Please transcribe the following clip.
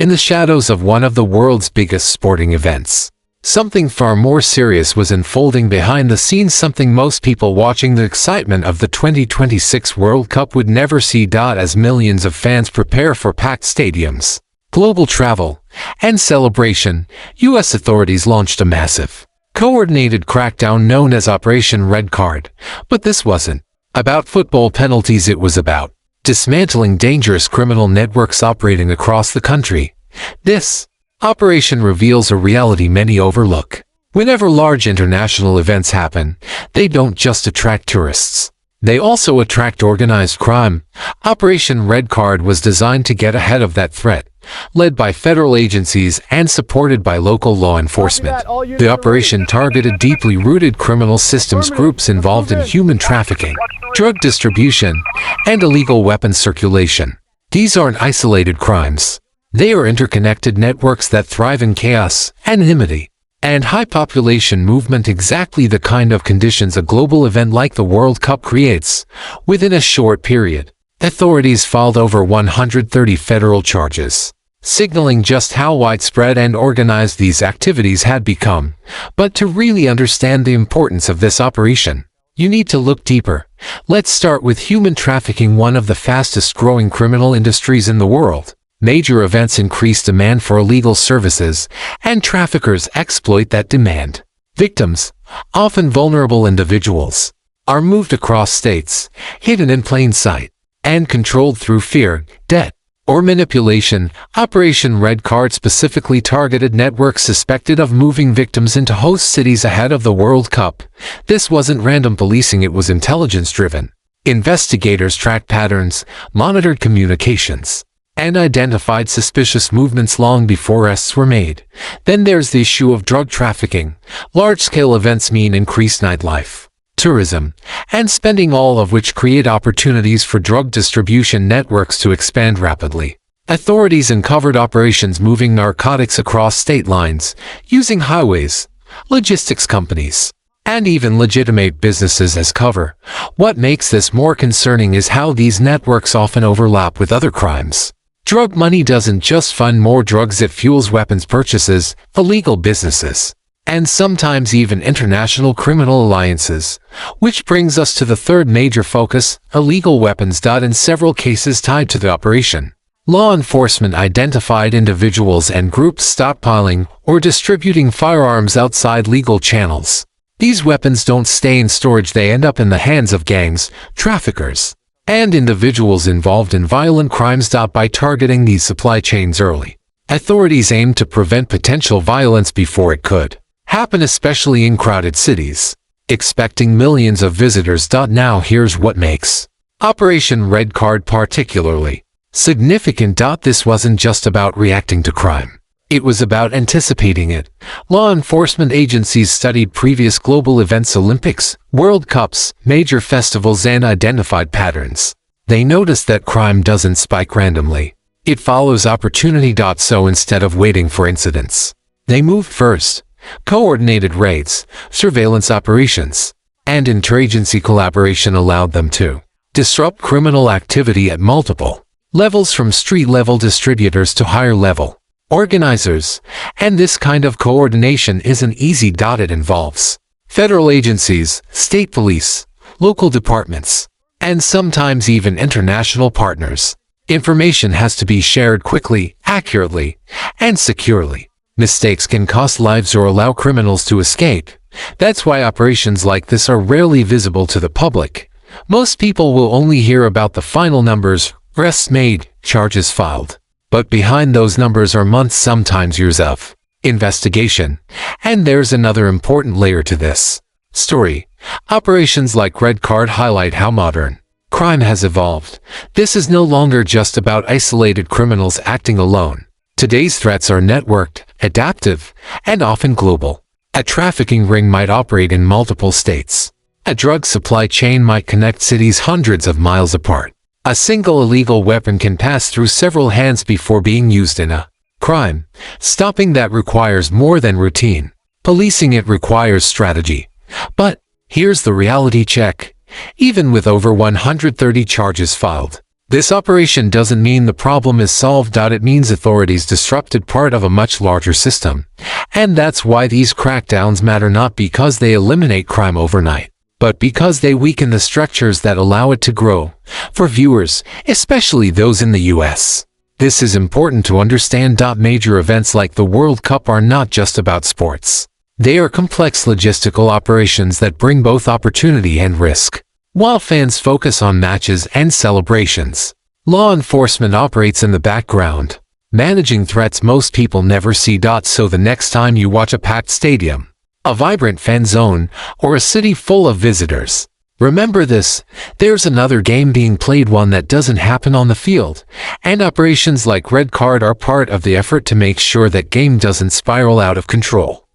in the shadows of one of the world's biggest sporting events. Something far more serious was unfolding behind the scenes, something most people watching the excitement of the 2026 World Cup would never see. As millions of fans prepare for packed stadiums, global travel, and celebration, U.S. authorities launched a massive, coordinated crackdown known as Operation Red Card. But this wasn't about football penalties, it was about dismantling dangerous criminal networks operating across the country. This operation reveals a reality many overlook. Whenever large international events happen, they don't just attract tourists. They also attract organized crime. Operation Red Card was designed to get ahead of that threat, led by federal agencies and supported by local law enforcement. The operation targeted deeply rooted criminal systems, groups involved in human trafficking, drug distribution, and illegal weapons circulation. These aren't isolated crimes. They are interconnected networks that thrive in chaos, anonymity, and high population movement, exactly the kind of conditions a global event like the World Cup creates. Within a short period, authorities filed over 130 federal charges, signaling just how widespread and organized these activities had become. But to really understand the importance of this operation, you need to look deeper. Let's start with human trafficking, one of the fastest growing criminal industries in the world. Major events increase demand for illegal services, and traffickers exploit that demand. Victims, often vulnerable individuals, are moved across states, hidden in plain sight, and controlled through fear, debt, or manipulation. Operation Red Card specifically targeted networks suspected of moving victims into host cities ahead of the World Cup. This wasn't random policing, it was intelligence-driven. Investigators tracked patterns, monitored communications, and identified suspicious movements long before arrests were made. Then there's the issue of drug trafficking. Large-scale events mean increased nightlife, tourism, and spending, all of which create opportunities for drug distribution networks to expand rapidly. Authorities uncovered operations moving narcotics across state lines, using highways, logistics companies, and even legitimate businesses as cover. What makes this more concerning is how these networks often overlap with other crimes. Drug money doesn't just fund more drugs, it fuels weapons purchases, illegal businesses, and sometimes even international criminal alliances. Which brings us to the third major focus, illegal weapons. In several cases tied to the operation, law enforcement identified individuals and groups stockpiling or distributing firearms outside legal channels. These weapons don't stay in storage, they end up in the hands of gangs, traffickers, and individuals involved in violent crimes. By targeting these supply chains early, authorities aim to prevent potential violence before it could happen, especially in crowded cities, expecting millions of visitors. Now here's what makes Operation Red Card particularly significant. This wasn't just about reacting to crime. It was about anticipating it. Law enforcement agencies studied previous global events, Olympics, World Cups, major festivals, and identified patterns. They noticed that crime doesn't spike randomly. It follows opportunity. So instead of waiting for incidents, they moved first. Coordinated raids, surveillance operations, and interagency collaboration allowed them to disrupt criminal activity at multiple levels, from street-level distributors to higher-level organizers. And this kind of coordination isn't easy. It involves federal agencies, state police, local departments, and sometimes even international partners. Information has to be shared quickly, accurately, and securely. Mistakes can cost lives or allow criminals to escape. That's why operations like this are rarely visible to the public. Most people will only hear about the final numbers, arrests made, charges filed. But behind those numbers are months, sometimes years of investigation. And there's another important layer to this story. Operations like Red Card highlight how modern crime has evolved. This is no longer just about isolated criminals acting alone. Today's threats are networked, adaptive, and often global. A trafficking ring might operate in multiple states. A drug supply chain might connect cities hundreds of miles apart. A single illegal weapon can pass through several hands before being used in a crime. Stopping that requires more than routine policing, it requires strategy. But here's the reality check. Even with over 130 charges filed, This operation doesn't mean the problem is solved. It means authorities disrupted part of a much larger system. And that's why these crackdowns matter, not because they eliminate crime overnight, but because they weaken the structures that allow it to grow. For viewers, especially those in the US, this is important to understand. Major events like the World Cup are not just about sports. They are complex logistical operations that bring both opportunity and risk. While fans focus on matches and celebrations, law enforcement operates in the background, managing threats most people never see. So the next time you watch a packed stadium, a vibrant fan zone, or a city full of visitors, remember this: there's another game being played, one that doesn't happen on the field. And operations like Red Card are part of the effort to make sure that game doesn't spiral out of control.